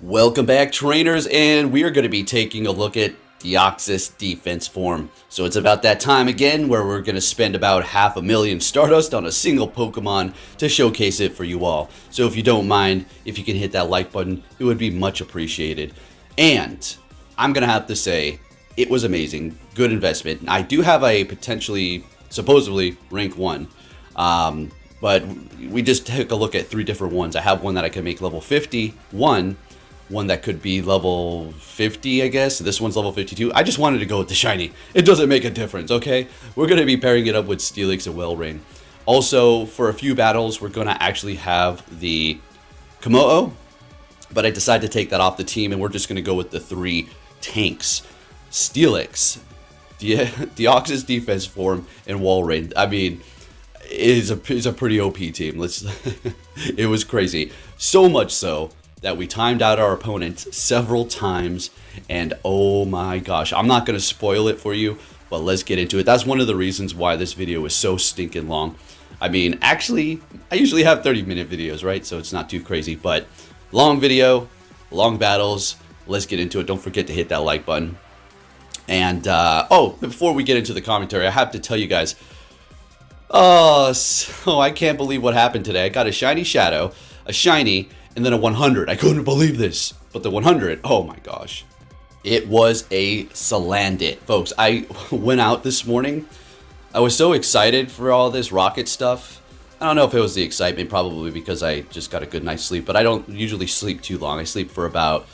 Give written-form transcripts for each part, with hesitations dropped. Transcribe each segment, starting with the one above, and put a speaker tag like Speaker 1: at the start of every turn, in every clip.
Speaker 1: Welcome back, trainers, and we are going to be taking a look at Deoxys defense form. So it's about that time again where we're going to spend about 500,000 Stardust on a single Pokemon to showcase it for you all. So if you don't mind, if you can hit that like button, it would be much appreciated. And I'm going to have to say, it was amazing. Good investment. I do have a potentially, supposedly, rank 1. But we just took a look at 3 different ones. I have one that I can make level 50, one that could be level 50, I guess. This one's level 52. I just wanted to go with the shiny. It doesn't make a difference, okay? We're going to be pairing it up with Steelix and Walrein. Also, for a few battles, we're going to actually have the Komodo, but I decided to take that off the team, and we're just going to go with the 3 tanks. Steelix, Deoxys defense form, and Walrein. I mean, is a pretty OP team. It was crazy. So much so that we timed out our opponents several times, and oh my gosh, I'm not going to spoil it for you, but let's get into it. That's one of the reasons why this video is so stinking long. I mean, actually, I usually have 30-minute videos, right? So it's not too crazy, but long video, long battles. Let's get into it. Don't forget to hit that like button. And, oh, before we get into the commentary, I have to tell you guys, so I can't believe what happened today. I got a shiny Shadow, a shiny, and then a 100. I couldn't believe this. But the 100, oh my gosh. It was a Salandit. Folks, I went out this morning. I was so excited for all this rocket stuff. I don't know if it was the excitement, probably because I just got a good night's sleep. But I don't usually sleep too long. I sleep for about,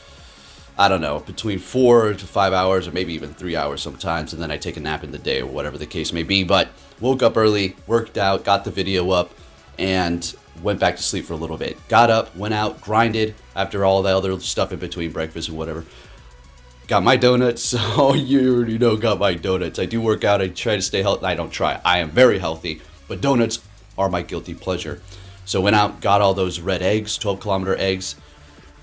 Speaker 1: I don't know, between 4 to 5 hours, or maybe even 3 hours sometimes. And then I take a nap in the day, or whatever the case may be. But woke up early, worked out, got the video up, and went back to sleep for a little bit. Got up, went out, grinded after all the other stuff in between breakfast and whatever. Got my donuts. Oh, you already know, got my donuts. I do work out. I try to stay healthy. I don't try. I am very healthy, but donuts are my guilty pleasure. So went out, got all those red eggs, 12-kilometer eggs,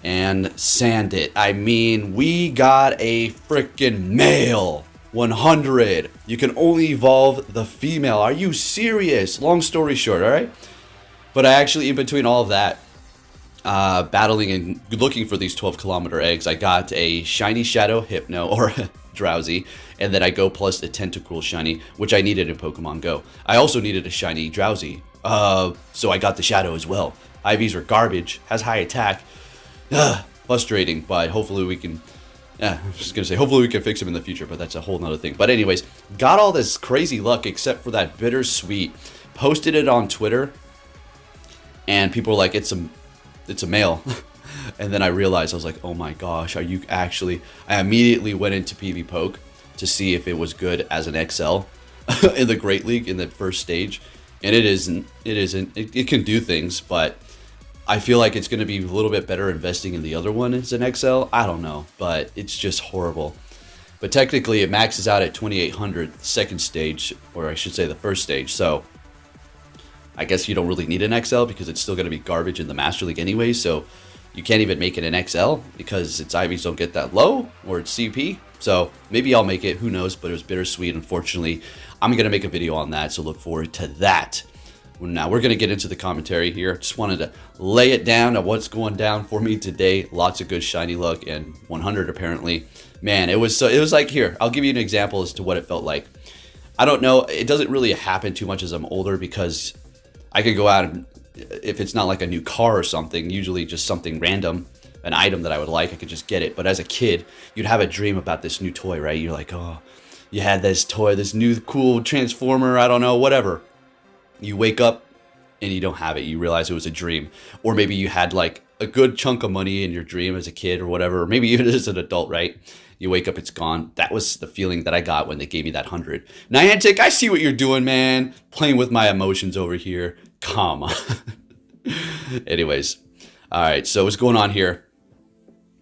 Speaker 1: and sand it. I mean, we got a freaking male 100. You can only evolve the female. Are you serious? Long story short, all right? But I actually, in between all of that, battling and looking for these 12-kilometer eggs, I got a shiny Shadow Hypno, or Drowsy, and then I go plus the Tentacruel shiny, which I needed in Pokemon Go. I also needed a shiny Drowsy, so I got the Shadow as well. IVs are garbage, has high attack. Frustrating, but hopefully we can, I was just going to say, hopefully we can fix him in the future, but that's a whole nother thing. But anyways, got all this crazy luck except for that bittersweet. Posted it on Twitter, and people were like, it's a male. And then I realized, I was like, oh my gosh, are you actually... I immediately went into PV Poke to see if it was good as an XL in the Great League in the first stage. And it isn't. It can do things, but I feel like it's going to be a little bit better investing in the other one as an XL. I don't know, but it's just horrible. But technically, it maxes out at 2,800 the second stage, or I should say the first stage. So I guess you don't really need an XL because it's still going to be garbage in the Master League anyway. So you can't even make it an XL because its IVs don't get that low, or its CP. So maybe I'll make it. Who knows? But it was bittersweet. Unfortunately, I'm going to make a video on that. So look forward to that. Now we're going to get into the commentary here. Just wanted to lay it down on what's going down for me today. Lots of good shiny luck, and 100 apparently. Man, it was like, here, I'll give you an example as to what it felt like. I don't know. It doesn't really happen too much as I'm older because I could go out and, if it's not like a new car or something, usually just something random, an item that I would like, I could just get it. But as a kid, you'd have a dream about this new toy, right? You're like, oh, you had this toy, this new cool Transformer, I don't know, whatever. You wake up and you don't have it. You realize it was a dream. Or maybe you had like a good chunk of money in your dream as a kid or whatever. Or maybe even as an adult, right? You wake up, it's gone. That was the feeling that I got when they gave me that 100. Niantic, I see what you're doing, man. Playing with my emotions over here. Come on. Anyways. All right. So what's going on here?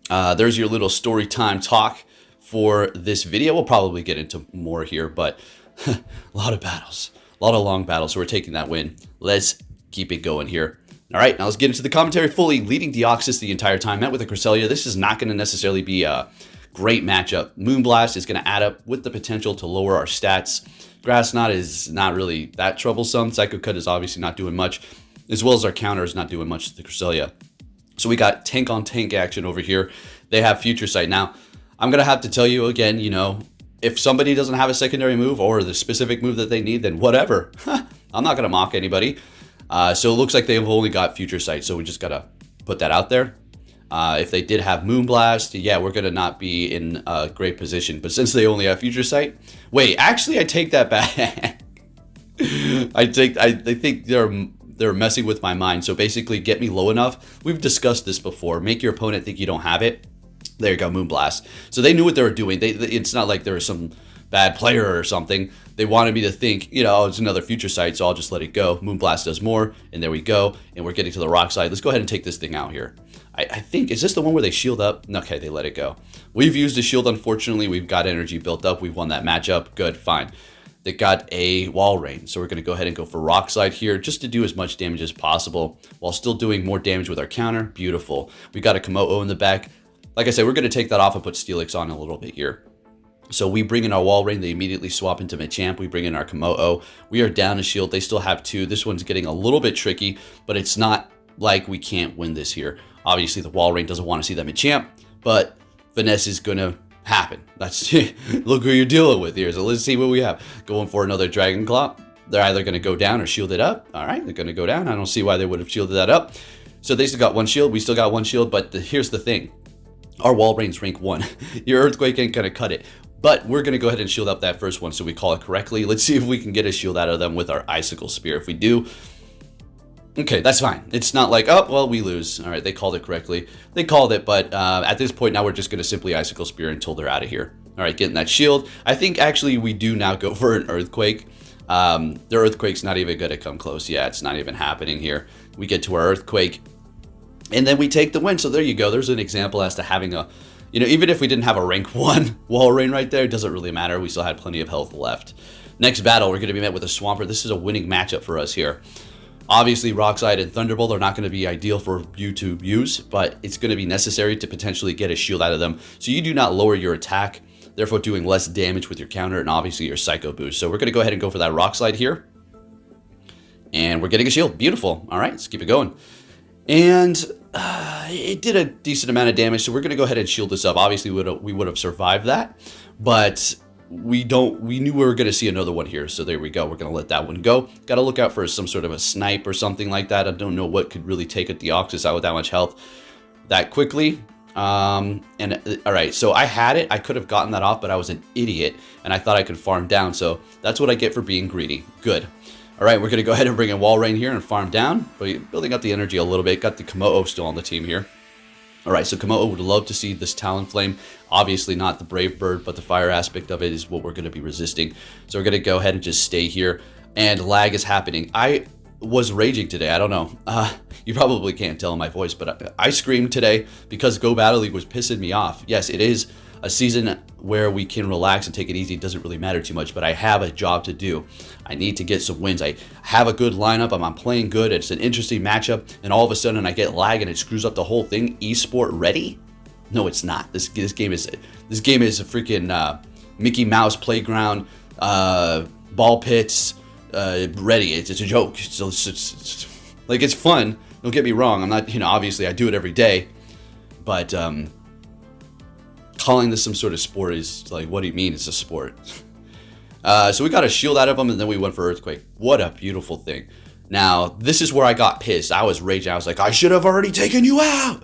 Speaker 1: There's your little story time talk for this video. We'll probably get into more here, but a lot of battles. A lot of long battles, so we're taking that win. Let's keep it going here. All right, now let's get into the commentary fully. Leading Deoxys the entire time, met with a Cresselia. This is not going to necessarily be a great matchup. Moonblast is going to add up with the potential to lower our stats. Grass Knot is not really that troublesome. Psycho Cut is obviously not doing much, as well as our counter is not doing much to the Cresselia. So we got tank on tank action over here. They have Future Sight. Now, I'm going to have to tell you again, you know, if somebody doesn't have a secondary move or the specific move that they need, then whatever. I'm not going to mock anybody. So it looks like they've only got Future Sight, so we just got to put that out there. If they did have Moonblast, yeah, we're going to not be in a great position. But since they only have Future Sight... Wait, actually, I take that back. I think they're messing with my mind. So basically, get me low enough. We've discussed this before. Make your opponent think you don't have it. There you go, Moonblast. So they knew what they were doing. It's not like there was some bad player or something. They wanted me to think, you know, oh, it's another Future Sight, so I'll just let it go. Moonblast does more, and there we go. And we're getting to the rock side. Let's go ahead and take this thing out here. I think, is this the one where they shield up? Okay, they let it go. We've used a shield, unfortunately. We've got energy built up. We've won that matchup. Good, fine. They got a Walrein, so we're going to go ahead and go for rock slide here just to do as much damage as possible while still doing more damage with our counter. Beautiful. We got a Komodo in the back. Like I said, we're going to take that off and put Steelix on a little bit here. So we bring in our Walrein. They immediately swap into Machamp. We bring in our Komodo. We are down a shield. They still have two. This one's getting a little bit tricky, but it's not like we can't win this here. Obviously, the Walrein doesn't want to see that Machamp, but finesse is going to happen. That's look who you're dealing with here. So let's see what we have. Going for another Dragon Claw. They're either going to go down or shield it up. All right, they're going to go down. I don't see why they would have shielded that up. So they still got one shield. We still got one shield, but here's the thing. Our Walrein's rank 1. Your Earthquake ain't going to cut it. But we're going to go ahead and shield up that first one so we call it correctly. Let's see if we can get a shield out of them with our Icicle Spear. If we do, okay, that's fine. It's not like, oh, well, we lose. All right, they called it correctly. They called it, but at this point now we're just going to simply Icicle Spear until they're out of here. All right, getting that shield. I think actually we do now go for an Earthquake. Their Earthquake's not even going to come close. Yeah, it's not even happening here. We get to our Earthquake, and then we take the win. So there you go. There's an example as to having a, you know, even if we didn't have a rank 1 Walrein right there, it doesn't really matter. We still had plenty of health left. Next battle, we're going to be met with a Swampert. This is a winning matchup for us here. Obviously, Rockslide and Thunderbolt are not going to be ideal for you to use, but it's going to be necessary to potentially get a shield out of them. So you do not lower your attack, therefore doing less damage with your counter and obviously your Psycho Boost. So we're going to go ahead and go for that Rockslide here. And we're getting a shield. Beautiful. All right, let's keep it going. And it did a decent amount of damage, so we're going to go ahead and shield this up. Obviously, we would have survived that, but we knew we were going to see another one here, so there we go. We're going to let that one go. Got to look out for some sort of a snipe or something like that. I don't know what could really take a Deoxys out with that much health that quickly. All right, so I had it. I could have gotten that off, but I was an idiot, and I thought I could farm down, so that's what I get for being greedy. Good. All right, we're going to go ahead and bring in Walrein here and farm down. Building up the energy a little bit. Got the Komodo still on the team here. All right, so Komodo would love to see this Talonflame. Obviously not the Brave Bird, but the fire aspect of it is what we're going to be resisting. So we're going to go ahead and just stay here. And lag is happening. I was raging today. I don't know. You probably can't tell in my voice, but I screamed today because Go Battle League was pissing me off. Yes, it is a season where we can relax and take it easy. It doesn't really matter too much, but I have a job to do. I need to get some wins. I have a good lineup. I'm playing good. It's an interesting matchup, and all of a sudden I get lag and it screws up the whole thing. Esport ready? No, it's not. This game is a freaking Mickey Mouse playground, ball pits, ready. It's a joke. It's like, it's fun. Don't get me wrong. I'm not, obviously I do it every day, but calling this some sort of sport is like, what do you mean it's a sport? So we got a shield out of them, and then we went for Earthquake. What a beautiful thing. Now, this is where I got pissed. I was raging. I was like, I should have already taken you out.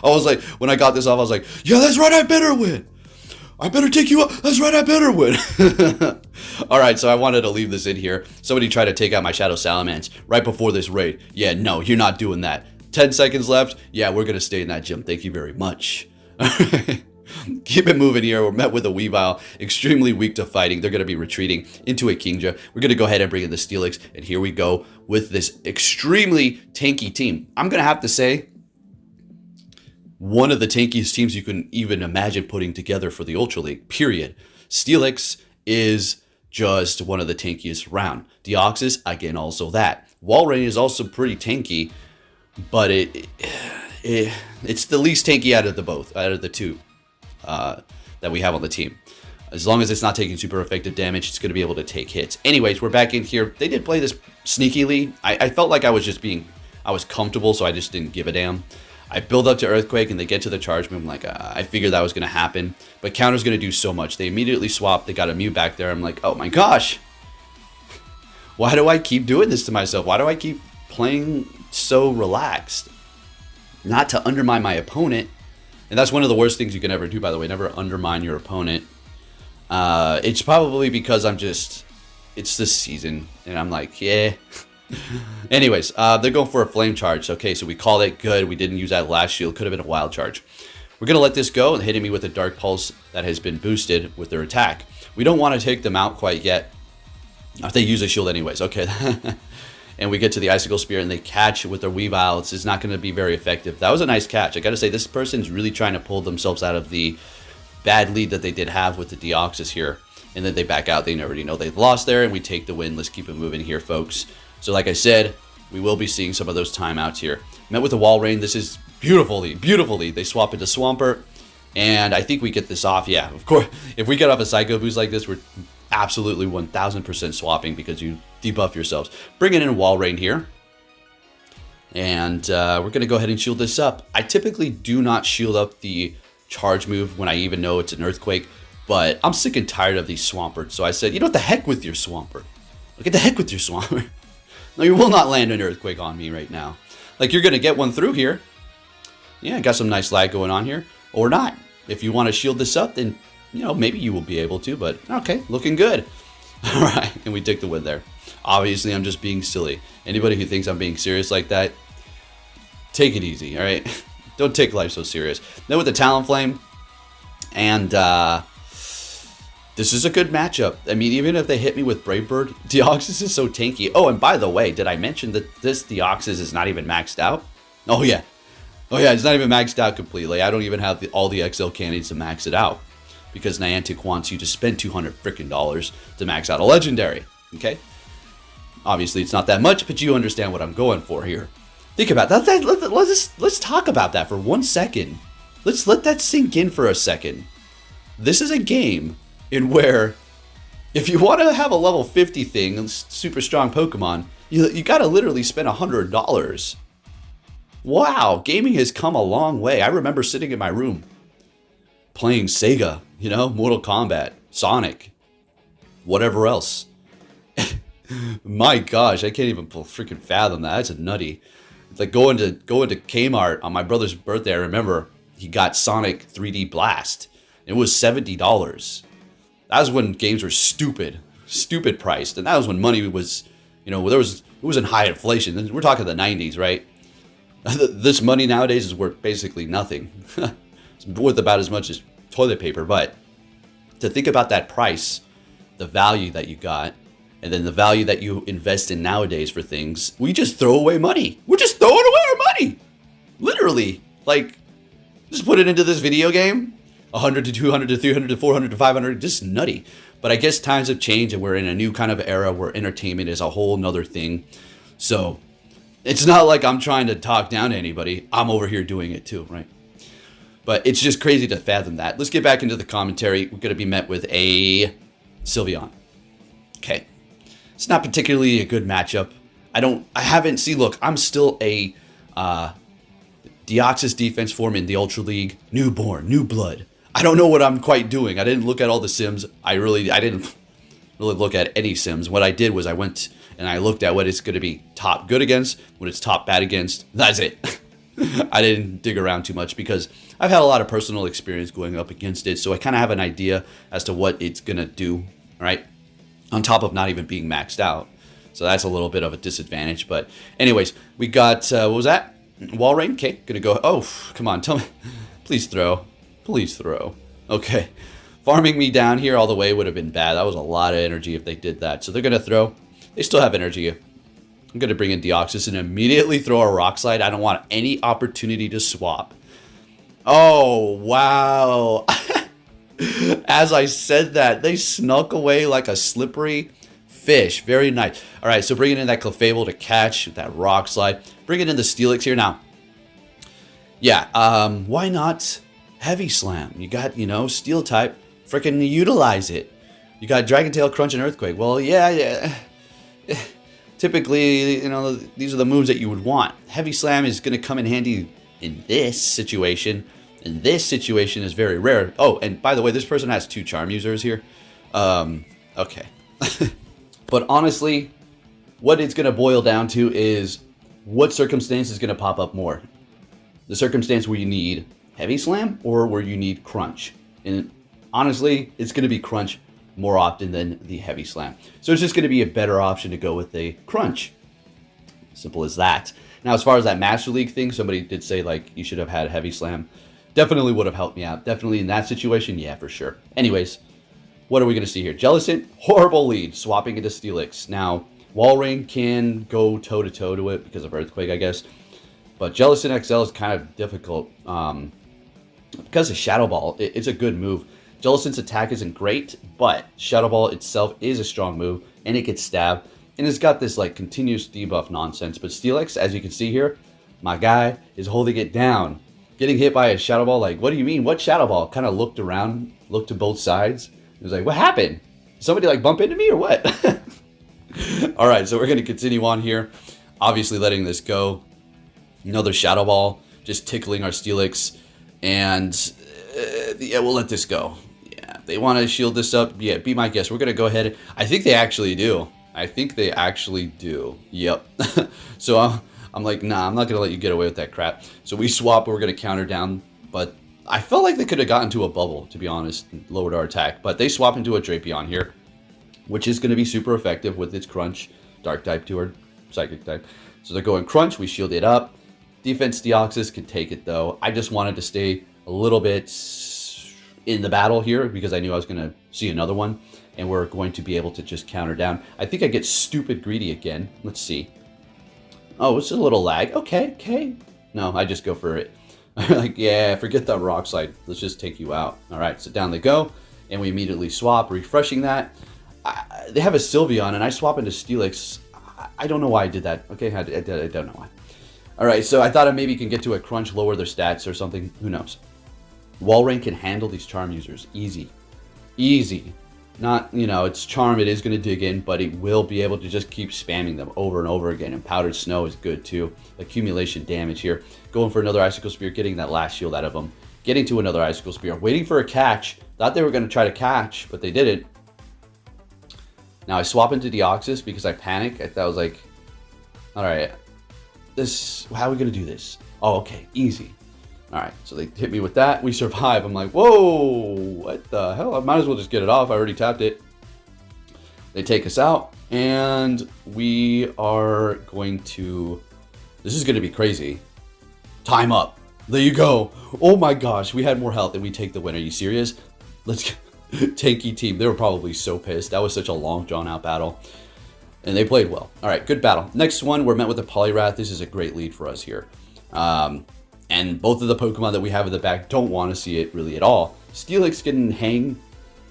Speaker 1: I was like, when I got this off, I was like, yeah, that's right, I better win. I better take you out. That's right, I better win. All right, so I wanted to leave this in here. Somebody tried to take out my Shadow Salamence right before this raid. Yeah, no, you're not doing that. 10 seconds left. Yeah, we're going to stay in that gym. Thank you very much. Keep it moving here. We're met with a Weavile. Extremely weak to fighting. They're going to be retreating into a Kingdra. We're going to go ahead and bring in the Steelix. And here we go with this extremely tanky team. I'm going to have to say, one of the tankiest teams you can even imagine putting together for the Ultra League, period. Steelix is just one of the tankiest round. Deoxys, again, also that. Walrein is also pretty tanky, but it's the least tanky out of the two that we have on the team. As long as it's not taking super effective damage, it's going to be able to take hits. Anyways, we're back in here. They did play this sneakily. I felt like I was just being I was comfortable, so I just didn't give a damn. I build up to Earthquake, and they get to the charge move. I'm like, I figured that was going to happen. But counter's going to do so much. They immediately swap. They got a Mew back there. I'm like, oh my gosh. Why do I keep doing this to myself? Why do I keep playing so relaxed? Not to undermine my opponent. And that's one of the worst things you can ever do, by the way. Never undermine your opponent. It's probably because it's this season. And I'm like, yeah. Anyways, they're going for a flame charge. Okay, so we called it good. We didn't use that last shield. Could have been a wild charge. We're going to let this go and hitting me with a Dark Pulse that has been boosted with their attack. We don't want to take them out quite yet. If they use a shield anyways. Okay. And we get to the Icicle Spear and they catch with their Weavile. It's not going to be very effective. That was a nice catch. I got to say, this person's really trying to pull themselves out of the bad lead that they did have with the Deoxys here. And then they back out. They already know they've lost there, and we take the win. Let's keep it moving here, folks. So like I said, we will be seeing some of those timeouts here. Met with the Walrein. This is beautifully. They swap into Swampert. And I think we get this off. Yeah, of course. If we get off a Psycho Boost like this, we're absolutely 1000% swapping because you debuff yourselves. Bringing in Walrein here. And we're going to go ahead and shield this up. I typically do not shield up the charge move when I even know it's an Earthquake. But I'm sick and tired of these Swampert. So I said, you know what, the heck with your Swampert. Get the heck with your Swampert. No, you will not land an Earthquake on me right now. Like, you're going to get one through here. Yeah, got some nice lag going on here. Or not. If you want to shield this up, then, you know, maybe you will be able to. But, okay, looking good. All right, and we take the win there. Obviously, I'm just being silly. Anybody who thinks I'm being serious like that, take it easy, all right? Don't take life so serious. Then with the Talonflame, and this is a good matchup. I mean, even if they hit me with Brave Bird, Deoxys is so tanky. Oh, and by the way, did I mention that this Deoxys is not even maxed out? Oh, yeah. Oh, yeah, it's not even maxed out completely. I don't even have all the XL candies to max it out. Because Niantic wants you to spend $200 frickin' to max out a legendary. Okay? Obviously, it's not that much, but you understand what I'm going for here. Think about that. Let's talk about that for 1 second. Let's let that sink in for a second. This is a game in where if you want to have a level 50 thing, super strong Pokemon, you got to literally spend $100. Wow, gaming has come a long way. I remember sitting in my room playing Sega, you know, Mortal Kombat, Sonic, whatever else. My gosh, I can't even freaking fathom that. That's a nutty. It's like going to Kmart on my brother's birthday. I remember he got Sonic 3D Blast. It was $70. That was when games were stupid priced, and that was when money was, you know, it was in high inflation. We're talking the 90s, right? This money nowadays is worth basically nothing. It's worth about as much as toilet paper, but to think about that price, the value that you got, and then the value that you invest in nowadays for things, we just throw away money. We're just throwing away our money. Literally. Like, just put it into this video game. 100 to 200 to 300 to 400 to 500, just nutty. But I guess times have changed and we're in a new kind of era where entertainment is a whole nother thing. So it's not like I'm trying to talk down to anybody. I'm over here doing it too, right? But it's just crazy to fathom that. Let's get back into the commentary. We're going to be met with a Sylveon. Okay. It's not particularly a good matchup. Look, I'm still a Deoxys defense form in the Ultra League. Newborn, new blood. I don't know what I'm quite doing. I didn't look at all the sims. I didn't really look at any sims. What I did was I went and I looked at what it's going to be top good against, what it's top bad against. That's it. I didn't dig around too much because I've had a lot of personal experience going up against it, so I kind of have an idea as to what it's going to do, right? On top of not even being maxed out. So that's a little bit of a disadvantage. But anyways, we got, what was that? Walrein? Okay, gonna go. Oh, come on, tell me. Please throw. Please throw. Okay. Farming me down here all the way would have been bad. That was a lot of energy if they did that. So they're gonna throw. They still have energy. I'm gonna bring in Deoxys and immediately throw a Rock Slide. I don't want any opportunity to swap. Oh, wow. As I said that, they snuck away like a slippery fish. Very nice. All right, so bringing in that Clefable to catch that Rock Slide. Bringing in the Steelix here now. Yeah, why not Heavy Slam? You got, you know, Steel type. Freaking utilize it. You got Dragon Tail, Crunch, and Earthquake. Well, yeah. typically, you know, these are the moves that you would want. Heavy Slam is going to come in handy in this situation. And this situation is very rare. Oh, and by the way, this person has 2 charm users here. Okay. But honestly, what it's going to boil down to is what circumstance is going to pop up more. The circumstance where you need Heavy Slam or where you need Crunch. And honestly, it's going to be Crunch more often than the Heavy Slam. So it's just going to be a better option to go with a Crunch. Simple as that. Now, as far as that Master League thing, somebody did say, like, you should have had Heavy Slam. Definitely would have helped me out. Definitely in that situation, yeah, for sure. Anyways, what are we going to see here? Jellicent, horrible lead, swapping into Steelix. Now, Walrein can go toe-to-toe to it because of Earthquake, I guess. But Jellicent XL is kind of difficult. Because of Shadow Ball, it's a good move. Jellicent's attack isn't great, but Shadow Ball itself is a strong move, and it gets stab. And it's got this like continuous debuff nonsense. But Steelix, as you can see here, my guy is holding it down. Getting hit by a Shadow Ball, like, what do you mean? What Shadow Ball? Kind of looked around, looked to both sides. He was like, what happened? Did somebody like bump into me or what? All right, so we're going to continue on here. Obviously letting this go. Another Shadow Ball, just tickling our Steelix. And yeah, we'll let this go. Yeah, they want to shield this up. Yeah, be my guest. We're going to go ahead. I think they actually do. I think they actually do. Yep. So I'm like, nah, I'm not going to let you get away with that crap. So we swap. We're going to counter down. But I felt like they could have gotten to a bubble, to be honest, and lowered our attack. But they swap into a Drapion here, which is going to be super effective with its Crunch, Dark type to our Psychic type. So they're going Crunch. We shield it up. Defense Deoxys can take it, though. I just wanted to stay a little bit in the battle here because I knew I was going to see another one. And we're going to be able to just counter down. I think I get stupid greedy again. Let's see. Oh, it's a little lag. Okay. No, I just go for it. Like, yeah, forget that Rock Slide. Let's just take you out. All right, so down they go. And we immediately swap, refreshing that. They have a Sylveon, and I swap into Steelix. I don't know why I did that. Okay, I don't know why. All right, so I thought I maybe can get to a Crunch, lower their stats or something. Who knows? Walrein can handle these Charm users. Easy. Not, you know, it's Charm, it is going to dig in, but it will be able to just keep spamming them over and over again. And Powdered Snow is good too. Accumulation damage here. Going for another Icicle Spear, getting that last shield out of them. Getting to another Icicle Spear. Waiting for a catch. Thought they were going to try to catch, but they didn't. Now I swap into Deoxys because I panic. I thought I was like, alright, how are we going to do this? Oh, okay, easy. Alright, so they hit me with that. We survive. I'm like, whoa, what the hell? I might as well just get it off. I already tapped it. They take us out, and we are going to... This is going to be crazy. Time up. There you go. Oh my gosh, we had more health, and we take the win. Are you serious? Let's... Tanky team. They were probably so pissed. That was such a long, drawn-out battle. And they played well. Alright, good battle. Next one, we're met with a Poliwrath. This is a great lead for us here. And both of the Pokemon that we have in the back don't want to see it really at all. Steelix can hang,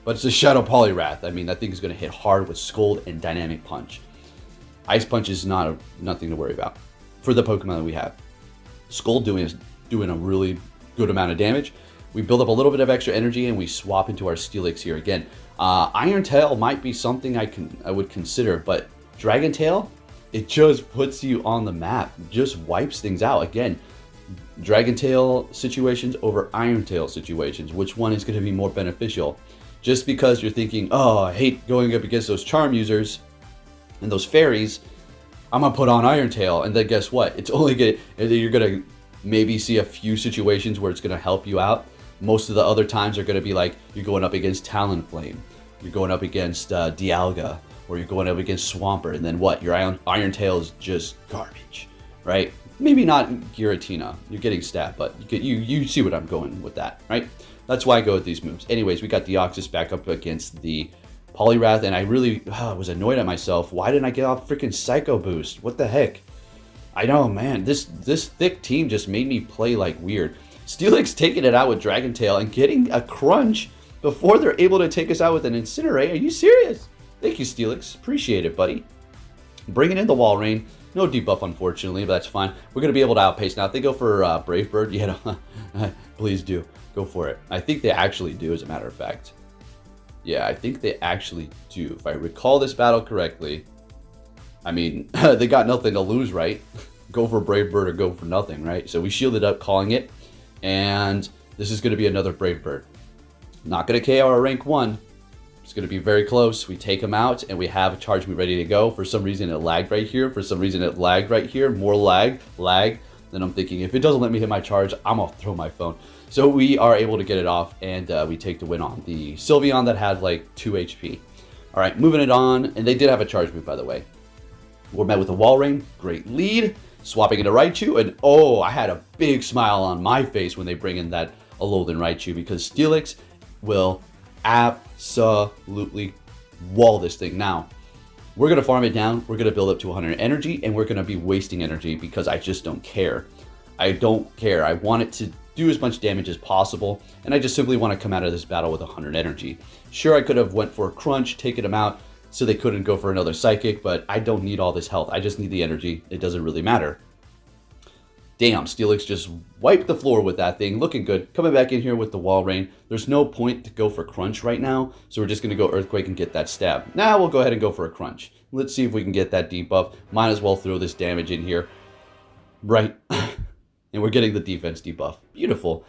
Speaker 1: but it's a Shadow Poliwrath. I mean, that thing is going to hit hard with Scold and Dynamic Punch. Ice Punch is nothing to worry about for the Pokemon that we have. Scold doing a really good amount of damage. We build up a little bit of extra energy and we swap into our Steelix here again. Iron Tail might be something I would consider, but Dragon Tail, it just puts you on the map. Just wipes things out again. Dragon Tail situations over Iron Tail situations. Which one is going to be more beneficial? Just because you're thinking, oh, I hate going up against those Charm users and those fairies, I'm going to put on Iron Tail. And then guess what? It's only going to, you're going to maybe see a few situations where it's going to help you out. Most of the other times are going to be like, you're going up against Talonflame. You're going up against Dialga. Or you're going up against Swampert. And then what? Your Iron Tail is just garbage, right? Maybe not Giratina. You're getting stat, but you see what I'm going with that, right? That's why I go with these moves. Anyways, we got Deoxys back up against the Poliwrath, and I really was annoyed at myself. Why didn't I get off freaking Psycho Boost? What the heck? I know, man. This thick team just made me play like weird. Steelix taking it out with Dragon Tail and getting a Crunch before they're able to take us out with an Incinerate. Are you serious? Thank you, Steelix. Appreciate it, buddy. Bringing in the Walrein. No debuff, unfortunately, but that's fine. We're going to be able to outpace. Now, if they go for Brave Bird, yeah, please do. Go for it. I think they actually do, as a matter of fact. Yeah, I think they actually do. If I recall this battle correctly, I mean, they got nothing to lose, right? Go for Brave Bird or go for nothing, right? So we shielded up, calling it. And this is going to be another Brave Bird. Not going to KO our rank 1. It's going to be very close. We take him out, and we have a charge move ready to go. For some reason, it lagged right here. For some reason, it lagged right here. More lag. Then I'm thinking, if it doesn't let me hit my charge, I'm going to throw my phone. So we are able to get it off, and we take the win on the Sylveon that had like 2 HP. All right, moving it on. And they did have a charge move, by the way. We're met with a Walrein. Great lead. Swapping into Raichu. And oh, I had a big smile on my face when they bring in that Alolan Raichu, because Steelix will absolutely wall this thing. Now, we're going to farm it down. We're going to build up to 100 energy, and we're going to be wasting energy because I just don't care. I don't care. I want it to do as much damage as possible, and I just simply want to come out of this battle with 100 energy. Sure, I could have went for a crunch, taken them out so they couldn't go for another psychic, but I don't need all this health. I just need the energy. It doesn't really matter. Damn, Steelix just wiped the floor with that thing. Looking good. Coming back in here with the Walrein. There's no point to go for Crunch right now, so we're just going to go Earthquake and get that stab. Now we'll go ahead and go for a Crunch. Let's see if we can get that debuff. Might as well throw this damage in here. Right. And we're getting the defense debuff. Beautiful.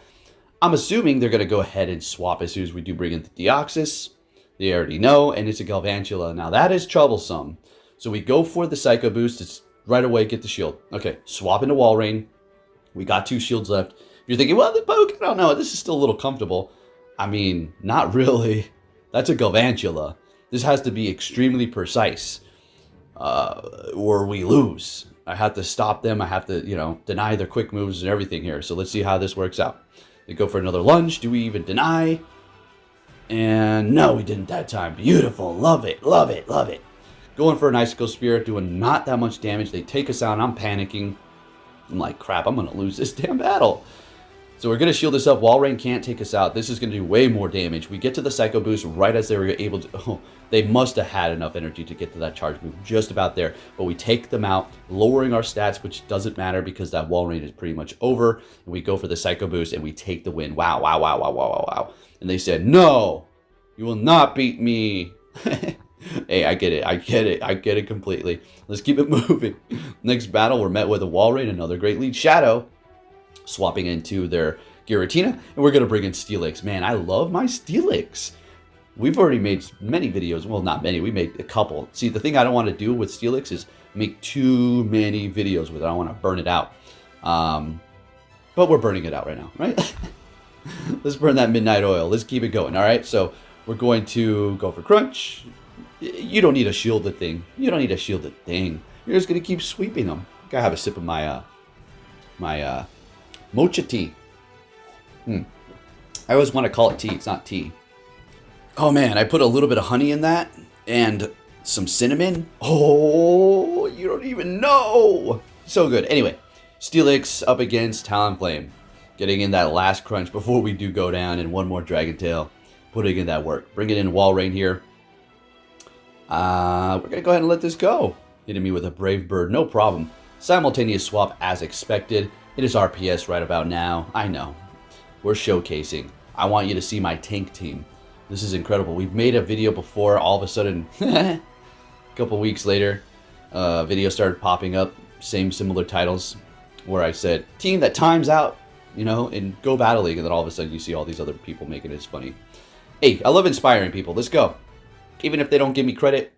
Speaker 1: I'm assuming they're going to go ahead and swap as soon as we do bring in the Deoxys. They already know, and it's a Galvantula. Now that is troublesome. So we go for the Psycho Boost. It's right away, get the shield. Okay, swap into Walrein. We got 2 shields left. You're thinking, well, the poke, I don't know. This is still a little comfortable. I mean, not really. That's a Galvantula. This has to be extremely precise, or we lose. I have to stop them. I have to, deny their quick moves and everything here. So let's see how this works out. They go for another lunge. Do we even deny? And no, we didn't that time. Beautiful. Love it. Love it. Love it. Going for an Icicle Spear, doing not that much damage. They take us out. I'm panicking. I'm like, crap, I'm going to lose this damn battle. So we're going to shield this up. Walrein can't take us out. This is going to do way more damage. We get to the Psycho Boost right as they were able to... Oh, they must have had enough energy to get to that charge move. Just about there. But we take them out, lowering our stats, which doesn't matter because that Walrein is pretty much over. And we go for the Psycho Boost, and we take the win. Wow, wow, wow, wow, wow, wow, wow. And they said, no, you will not beat me. Hey, I get it. I get it. I get it completely. Let's keep it moving. Next battle, we're met with a Walrein, another great lead. Shadow, swapping into their Giratina, and we're going to bring in Steelix. Man, I love my Steelix. We've already made many videos. Well, not many. We made a couple. See, the thing I don't want to do with Steelix is make too many videos with it. I want to burn it out. But we're burning it out right now, right? Let's burn that midnight oil. Let's keep it going, all right? So we're going to go for Crunch. You don't need to shield the thing. You don't need to shield the thing. You're just going to keep sweeping them. Gotta have a sip of my mocha tea. I always want to call it tea. It's not tea. Oh, man. I put a little bit of honey in that and some cinnamon. Oh, you don't even know. So good. Anyway, Steelix up against Talonflame. Getting in that last crunch before we do go down, and one more Dragon Tail. Putting in that work. Bringing in Walrein here. We're going to go ahead and let this go. Hitting me with a Brave Bird, no problem. Simultaneous swap as expected. It is RPS right about now. I know. We're showcasing. I want you to see my tank team. This is incredible. We've made a video before. All of a sudden, a couple weeks later, video started popping up. Similar titles where I said, team that times out, in Go Battle League. And then all of a sudden you see all these other people making it. It's funny. Hey, I love inspiring people. Let's go. Even if they don't give me credit,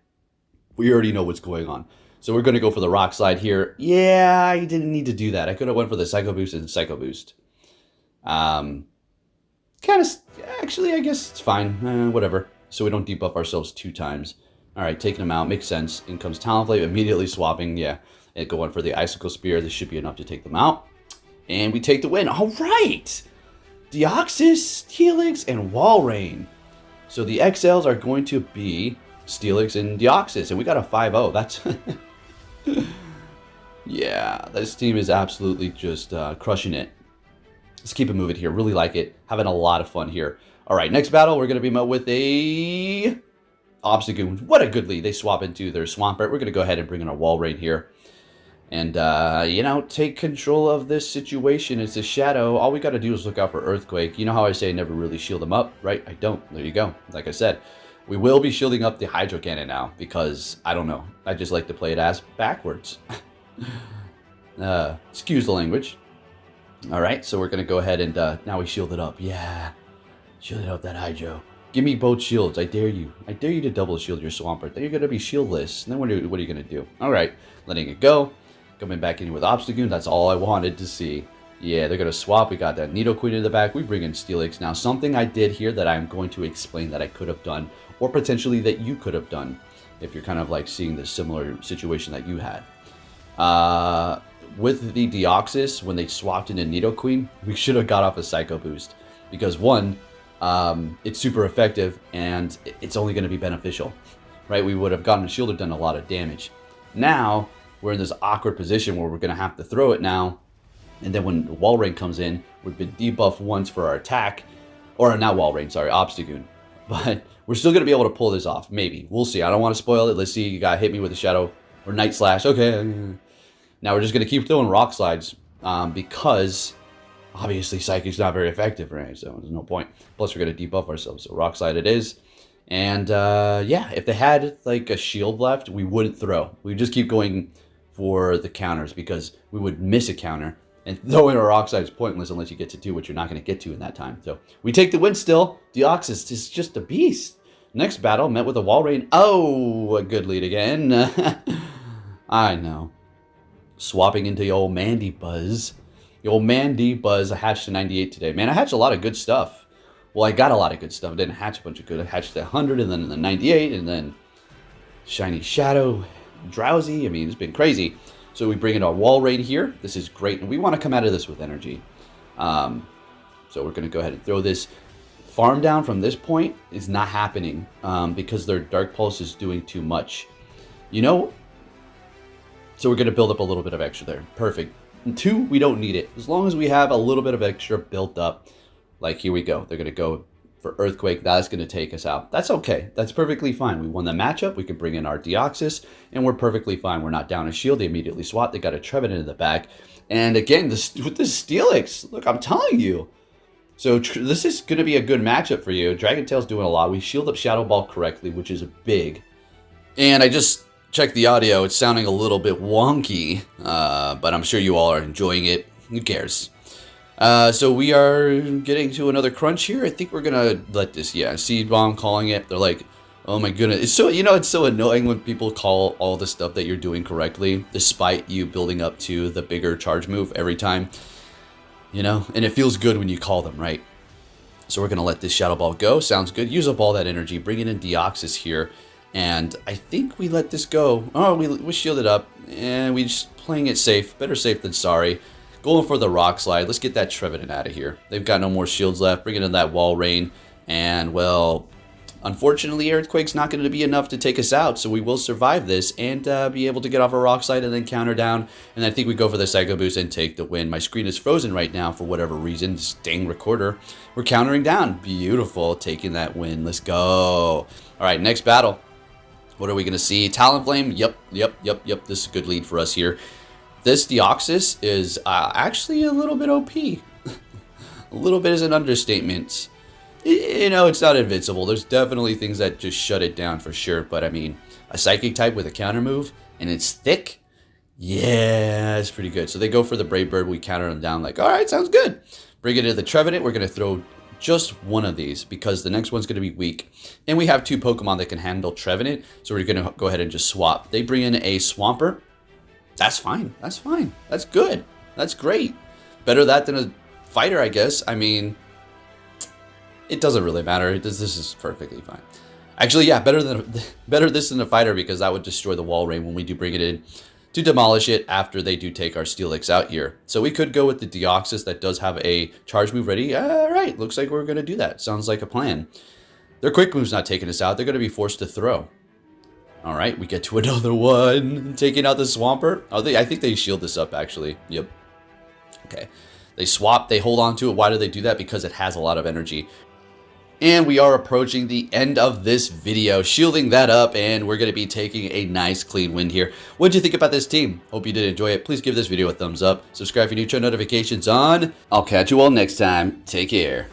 Speaker 1: we already know what's going on. So we're going to go for the Rock Slide here. Yeah, I didn't need to do that. I could have went for the Psycho Boost and Psycho Boost. Kind of, actually, I guess it's fine. Whatever. So we don't debuff ourselves 2 times. All right, taking them out. Makes sense. In comes Talonflame, immediately swapping. Yeah, and going for the Icicle Spear. This should be enough to take them out. And we take the win. All right. Deoxys, Steelix, and Walrein. So the XLs are going to be Steelix and Deoxys, and we got a 5-0. That's... yeah, this team is absolutely just crushing it. Let's keep it moving here. Really like it. Having a lot of fun here. All right, next battle, we're going to be met with a Obstagoon. What a good lead. They swap into their Swampert. We're going to go ahead and bring in our Walrein here. And, take control of this situation. It's a Shadow. All we got to do is look out for Earthquake. You know how I say I never really shield them up, right? I don't. There you go. Like I said. We will be shielding up the Hydro Cannon now because, I don't know, I just like to play it ass backwards. Excuse the language. Alright, so we're going to go ahead and now we shield it up. Yeah, shield it up that Hydro. Give me both shields, I dare you. I dare you to double shield your Swampert. Then you're going to be shieldless. And then what are you going to do? Alright, letting it go. Coming back in with Obstagoon, that's all I wanted to see. Yeah, they're going to swap. We got that Nidoqueen in the back. We bring in Steelix. Now, something I did here that I'm going to explain that I could have done, or potentially that you could have done, if you're kind of like seeing the similar situation that you had. With the Deoxys, when they swapped into Nidoqueen, we should have got off a Psycho Boost. Because one, it's super effective, and it's only going to be beneficial. Right? We would have gotten a shield or done a lot of damage. Now, we're in this awkward position where we're going to have to throw it now. And then when Walrein comes in, we've been debuffed once for our attack. Or not Walrein, sorry, Obstagoon. But we're still going to be able to pull this off. Maybe. We'll see. I don't want to spoil it. Let's see. You got hit me with a Shadow or Night Slash. Okay. Now we're just going to keep throwing Rock Slides. Because obviously Psychic's not very effective, right? So there's no point. Plus we're going to debuff ourselves. So Rock Slide it is. And yeah, if they had like a shield left, we wouldn't throw. We would just keep going for the counters because we would miss a counter. And throwing a Rock Slide is pointless unless you get to do what you're not going to get to in that time. So we take the win still. Deoxys is just a beast. Next battle, met with a Walrein. Oh, a good lead again. I know. Swapping into the old Mandy Buzz. The old Mandy Buzz. I hatched a 98 today. Man, I hatched a lot of good stuff. Well, I got a lot of good stuff. I didn't hatch a bunch of good. I hatched the 100 and then the 98 and then Shiny Shadow. Drowsy. I mean, it's been crazy. So we bring in our Walrein here. This is great. And we want to come out of this with energy. So we're going to go ahead and throw this. Farm down from this point is not happening because their Dark Pulse is doing too much. You know? So we're going to build up a little bit of extra there. Perfect. And 2, we don't need it. As long as we have a little bit of extra built up. Like, here we go. They're going to go for Earthquake. That's going to take us out. That's okay. That's perfectly fine. We won the matchup. We can bring in our Deoxys, and we're perfectly fine. We're not down a shield. They immediately swap. They got a Trevenant in the back. And again, with this Steelix, look, I'm telling you. So this is going to be a good matchup for you. Dragon Tail's doing a lot. We shield up Shadow Ball correctly, which is big. And I just checked the audio. It's sounding a little bit wonky, but I'm sure you all are enjoying it. Who cares? So we are getting to another crunch here. I think we're going to let this, Seed Bomb calling it. They're like, oh my goodness. It's so, it's so annoying when people call all the stuff that you're doing correctly, despite you building up to the bigger charge move every time. And it feels good when you call them, right? So we're going to let this Shadow Ball go. Sounds good. Use up all that energy. Bring it in Deoxys here. And I think we let this go. Oh, we shielded up. And we just playing it safe. Better safe than sorry. Going for the Rock Slide. Let's get that Trevenant out of here. They've got no more shields left. Bring it in that Walrein. And, well, unfortunately, Earthquake's not going to be enough to take us out. So we will survive this and be able to get off a Rock Slide and then counter down. And I think we go for the Psycho Boost and take the win. My screen is frozen right now for whatever reason. This dang recorder. We're countering down. Beautiful. Taking that win. Let's go. All right, next battle. What are we going to see? Talonflame. Yep. This is a good lead for us here. This Deoxys is actually a little bit OP. A little bit is an understatement. It's not invincible. There's definitely things that just shut it down for sure. But, I mean, a Psychic type with a counter move, and it's thick. Yeah, it's pretty good. So they go for the Brave Bird. We counter them down like, all right, sounds good. Bring it to the Trevenant. We're going to throw just one of these because the next one's going to be weak. And we have 2 Pokemon that can handle Trevenant. So we're going to go ahead and just swap. They bring in a Swampert. That's fine. That's fine. That's good. That's great. Better that than a fighter, I guess. I mean, it doesn't really matter. This is perfectly fine. Actually, yeah, better this than a fighter because that would destroy the Walrein when we do bring it in to demolish it after they do take our Steelix out here. So we could go with the Deoxys that does have a charge move ready. All right, looks like we're going to do that. Sounds like a plan. Their quick move's not taking us out. They're going to be forced to throw. All right, we get to another one. Taking out the Swampert. Oh, I think they shield this up, actually. Yep. Okay. They swap. They hold on to it. Why do they do that? Because it has a lot of energy. And we are approaching the end of this video. Shielding that up, and we're going to be taking a nice, clean win here. What did you think about this team? Hope you did enjoy it. Please give this video a thumbs up. Subscribe if you're new. Turn notifications on. I'll catch you all next time. Take care.